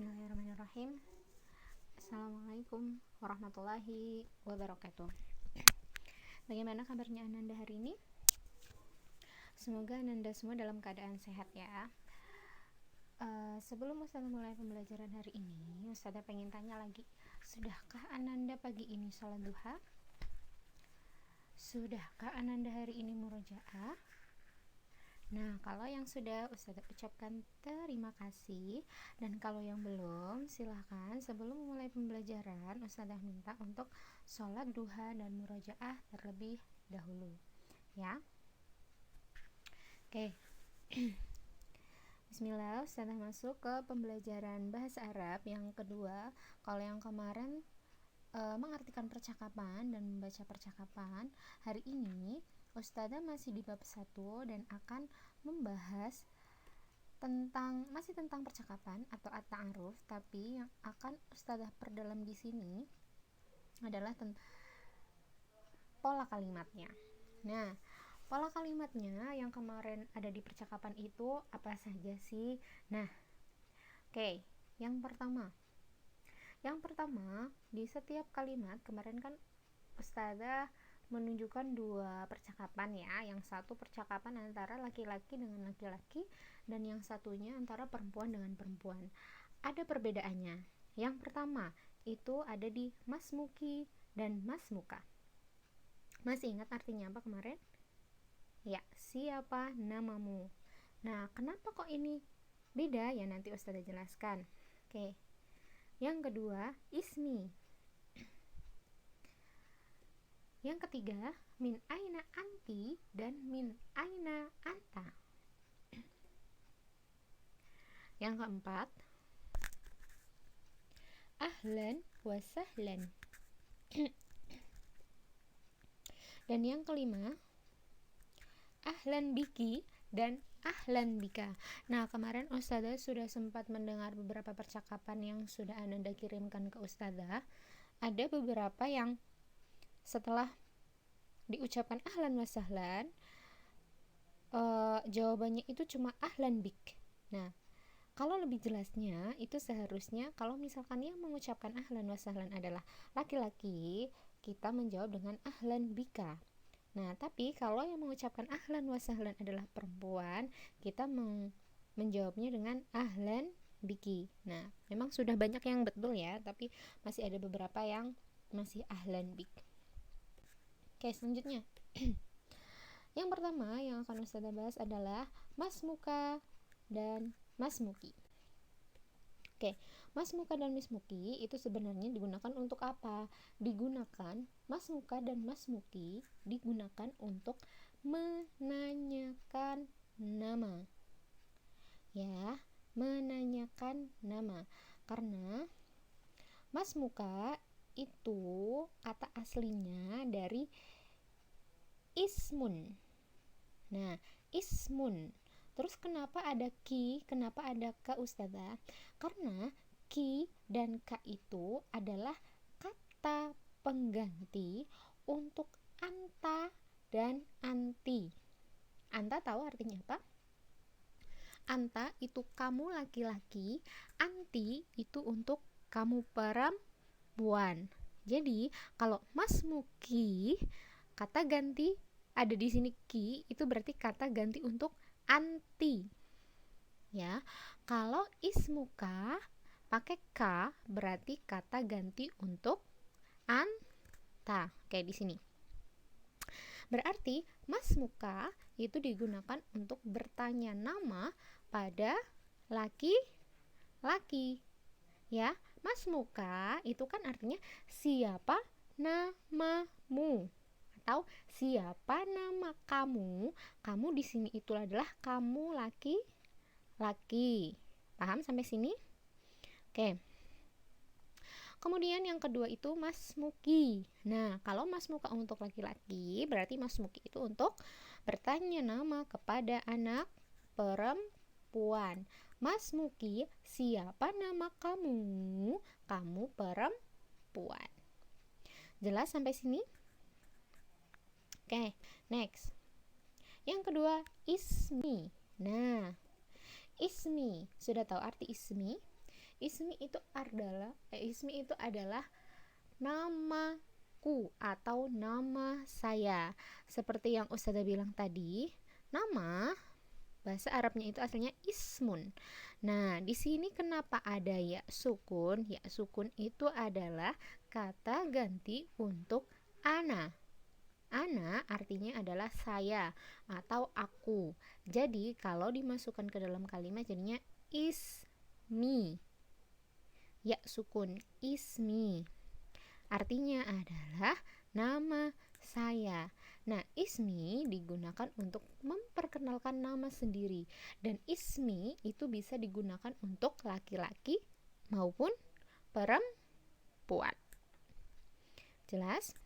Bismillahirrahmanirrahim. Assalamualaikum warahmatullahi wabarakatuh. Bagaimana kabarnya Ananda hari ini? Semoga Ananda semua dalam keadaan sehat ya. Sebelum Ustazah mulai pembelajaran hari ini, Ustazah pengen tanya lagi, sudahkah Ananda pagi ini sholat duha? Sudahkah Ananda hari ini murojaah? Nah, kalau yang sudah, Ustazah ucapkan terima kasih. Dan kalau yang belum, silahkan sebelum memulai pembelajaran, Ustazah minta untuk sholat duha dan murojaah terlebih dahulu ya. Oke. Bismillah, Ustazah masuk ke pembelajaran bahasa Arab yang kedua. Kalau yang kemarin mengartikan percakapan dan membaca percakapan, hari ini Ustazah masih di bab 1 dan akan membahas masih tentang percakapan atau at-ta'aruf, tapi yang akan Ustazah perdalam di sini adalah pola kalimatnya. Nah, pola kalimatnya yang kemarin ada di percakapan itu apa saja sih? Nah, oke, yang pertama di setiap kalimat kemarin kan Ustazah menunjukkan dua percakapan ya. Yang satu percakapan antara laki-laki dengan laki-laki dan yang satunya antara perempuan dengan perempuan. Ada perbedaannya. Yang pertama itu ada di masmuki dan masmuka. Masih ingat artinya apa kemarin? Ya, siapa namamu. Nah, kenapa kok ini beda ya, nanti Ustazah jelaskan. Oke. Yang kedua, ismi. Yang ketiga, min aina anti dan min aina anta. Yang keempat, ahlan wa sahlan. Dan yang kelima, ahlan biki dan ahlan bika. Nah, kemarin Ustazah sudah sempat mendengar beberapa percakapan yang sudah Ananda kirimkan ke Ustazah. Ada beberapa yang setelah diucapkan ahlan wa sahlan, jawabannya itu cuma ahlan bik. Nah, kalau lebih jelasnya itu seharusnya kalau misalkan yang mengucapkan ahlan wa sahlan adalah laki-laki, kita menjawab dengan ahlan bika. Nah, tapi kalau yang mengucapkan ahlan wa sahlan adalah perempuan, kita menjawabnya dengan ahlan biki. Nah, memang sudah banyak yang betul ya, tapi masih ada beberapa yang masih ahlan bik. Oke, selanjutnya. Yang pertama yang akan Ustazah bahas adalah masmuka dan masmuki. Oke, masmuka dan masmuki itu sebenarnya digunakan untuk apa? Masmuka dan masmuki digunakan untuk menanyakan nama. Ya, menanyakan nama. Karena masmuka itu kata aslinya dari ismun. Nah, ismun. Terus kenapa ada ki, kenapa ada ka Ustazah? Karena ki dan ka itu adalah kata pengganti untuk anta dan anti. Anta tahu artinya apa? Anta itu kamu laki-laki, anti itu untuk kamu perempuan. Jadi, kalau masmuki, kata ganti ada di sini ki, itu berarti kata ganti untuk anti. Ya, kalau ismuka pakai ka berarti kata ganti untuk anta. Kayak di sini. Berarti masmuka itu digunakan untuk bertanya nama pada laki-laki. Ya, masmuka itu kan artinya siapa namamu atau siapa nama kamu. Kamu di sini itu adalah kamu laki-laki. Paham sampai sini? Oke. Kemudian yang kedua itu masmuki. Nah, kalau masmuka untuk laki-laki, berarti masmuki itu untuk bertanya nama kepada anak perempuan. Masmuki, siapa nama kamu? Kamu perempuan. Jelas sampai sini? Oke, next. Yang kedua, ismi. Nah, ismi. Sudah tahu arti ismi? Ismi itu adalah namaku atau nama saya. Seperti yang Ustazah bilang tadi, nama bahasa Arabnya itu aslinya ismun. Nah, di sini kenapa ada ya sukun? Ya sukun itu adalah kata ganti untuk ana. Ana artinya adalah saya atau aku. Jadi, kalau dimasukkan ke dalam kalimat jadinya ismi. Ya sukun ismi. Artinya adalah nama saya. Nah, ismi digunakan untuk memperkenalkan nama sendiri. Dan ismi itu bisa digunakan untuk laki-laki maupun perempuan. Jelas?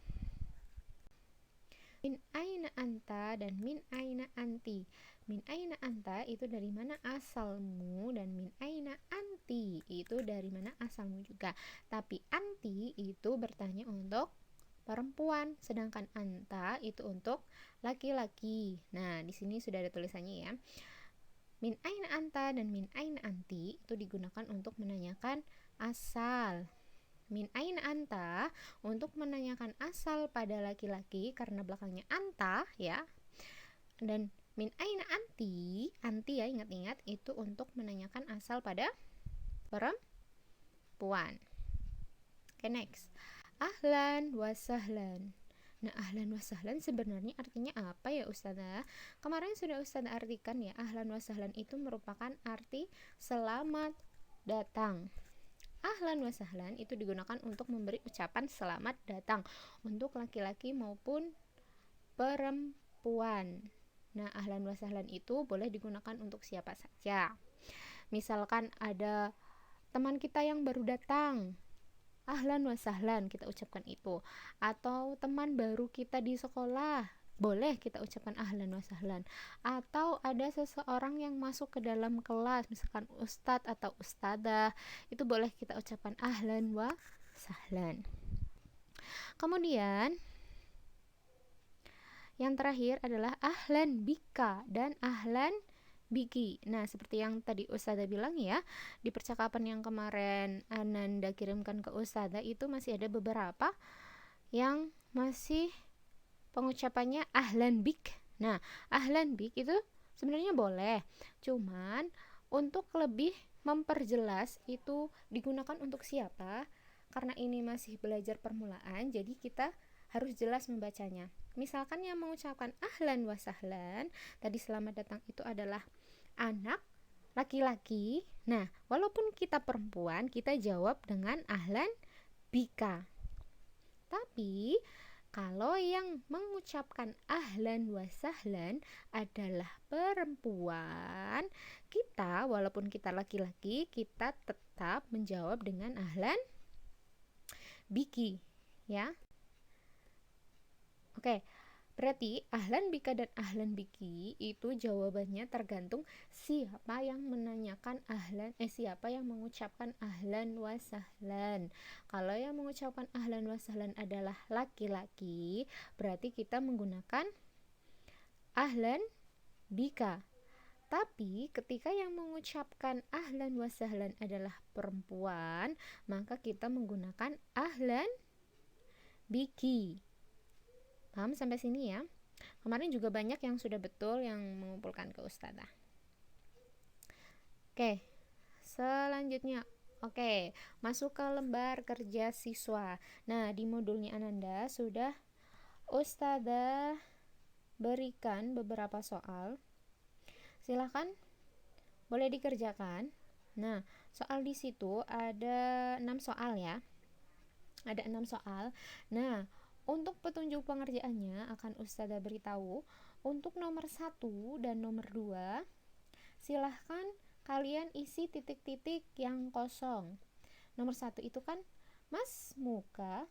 Min aina anta dan min aina anti. Min aina anta itu dari mana asalmu, dan min aina anti itu dari mana asalmu juga. Tapi anti itu bertanya untuk perempuan, sedangkan anta itu untuk laki-laki. Nah, di sini sudah ada tulisannya ya. Min aina anta dan min aina anti itu digunakan untuk menanyakan asal. Min aina anta untuk menanyakan asal pada laki-laki karena belakangnya anta ya. Dan min aina anti ya, ingat-ingat itu untuk menanyakan asal pada perempuan. Oke, next. Ahlan wa sahlan. Nah, ahlan wa sahlan sebenarnya artinya apa ya Ustazah? Kemarin sudah Ustazah artikan ya, ahlan wa sahlan itu merupakan arti selamat datang. Ahlan wa sahlan itu digunakan untuk memberi ucapan selamat datang untuk laki-laki maupun perempuan. Nah, ahlan wa sahlan itu boleh digunakan untuk siapa saja. Misalkan ada teman kita yang baru datang, ahlan wa sahlan kita ucapkan itu. Atau teman baru kita di sekolah, boleh kita ucapkan ahlan wa sahlan. Atau ada seseorang yang masuk ke dalam kelas, misalkan ustadz atau ustadzah, itu boleh kita ucapkan ahlan wa sahlan. Kemudian yang terakhir adalah ahlan bika dan ahlan biki. Nah, seperti yang tadi Ustazah bilang ya, di percakapan yang kemarin Ananda kirimkan ke Ustazah itu masih ada beberapa yang masih pengucapannya ahlan bik. Nah, ahlan bik itu sebenarnya boleh, cuman untuk lebih memperjelas itu digunakan untuk siapa, karena ini masih belajar permulaan, jadi kita harus jelas membacanya. Misalkan yang mengucapkan ahlan wa sahlan, tadi selamat datang itu adalah anak laki-laki. Nah, walaupun kita perempuan, kita jawab dengan ahlan bika. Tapi kalau yang mengucapkan ahlan wa sahlan adalah perempuan, kita walaupun kita laki-laki, kita tetap menjawab dengan ahlan biki, ya. Oke, berarti ahlan bika dan ahlan biki itu jawabannya tergantung siapa yang menanyakan siapa yang mengucapkan ahlan wa sahlan. Kalau yang mengucapkan ahlan wa sahlan adalah laki-laki, berarti kita menggunakan ahlan bika. Tapi ketika yang mengucapkan ahlan wa sahlan adalah perempuan, maka kita menggunakan ahlan biki. Paham sampai sini ya? Kemarin juga banyak yang sudah betul yang mengumpulkan ke Ustazah. Oke, selanjutnya. Oke, masuk ke lembar kerja siswa. Nah, di modulnya Ananda sudah Ustazah berikan beberapa soal. Silahkan, boleh dikerjakan. Nah, soal di situ ada 6 soal ya. Ada 6 soal. Nah, untuk petunjuk pengerjaannya akan Ustazah beritahu. Untuk nomor 1 dan nomor 2, silahkan kalian isi titik-titik yang kosong. Nomor 1 itu kan Mas Muka.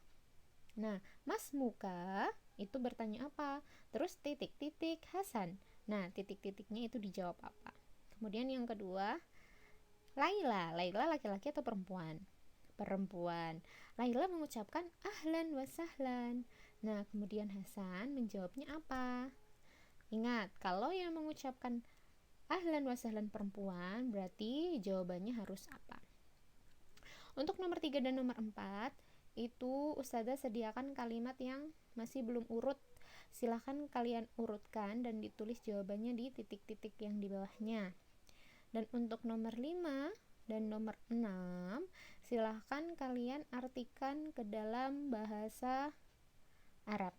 Nah, Mas Muka itu bertanya apa? Terus titik-titik Hasan. Nah, titik-titiknya itu dijawab apa? Kemudian yang kedua, Laila. Laila laki-laki atau perempuan? Perempuan. Laila mengucapkan ahlan wa sahlan. Nah, kemudian Hasan menjawabnya apa? Ingat, kalau yang mengucapkan ahlan wa sahlan perempuan, berarti jawabannya harus apa? Untuk nomor 3 dan nomor 4 itu Ustazah sediakan kalimat yang masih belum urut. Silahkan kalian urutkan dan ditulis jawabannya di titik-titik yang di bawahnya. Dan untuk nomor 5 dan nomor 6 silahkan kalian artikan ke dalam bahasa Arab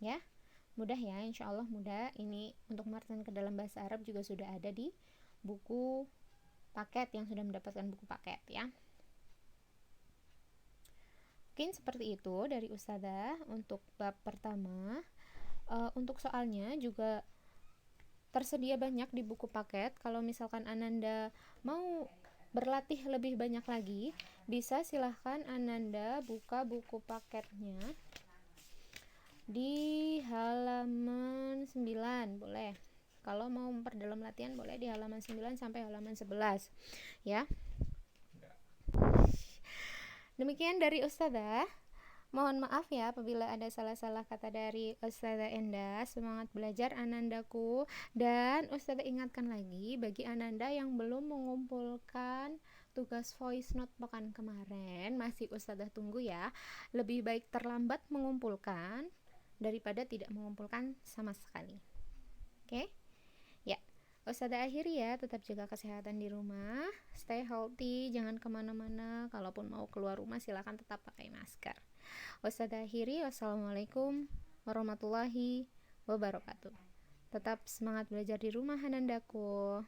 ya. Mudah ya, insya Allah mudah. Ini untuk mengartikan ke dalam bahasa Arab juga sudah ada di buku paket yang sudah mendapatkan buku paket ya. Mungkin seperti itu dari Ustazah untuk bab pertama. Untuk soalnya juga tersedia banyak di buku paket. Kalau misalkan Ananda mau berlatih lebih banyak lagi, bisa silahkan Ananda buka buku paketnya di halaman 9, boleh. Kalau mau memperdalam latihan boleh di halaman 9 sampai halaman 11 ya. Demikian dari Ustazah. Mohon maaf ya apabila ada salah-salah kata dari Ustazah Enda. Semangat belajar Anandaku. Dan Ustazah ingatkan lagi bagi Ananda yang belum mengumpulkan tugas voice note pekan kemarin, masih Ustazah tunggu ya. Lebih baik terlambat mengumpulkan daripada tidak mengumpulkan sama sekali. Oke? Ya, Ustazah akhiri ya, tetap jaga kesehatan di rumah, stay healthy, jangan kemana-mana. Kalaupun mau keluar rumah silakan tetap pakai masker. Ustazah akhiri, wassalamualaikum warahmatullahi wabarakatuh. Tetap semangat belajar di rumah Anandaku.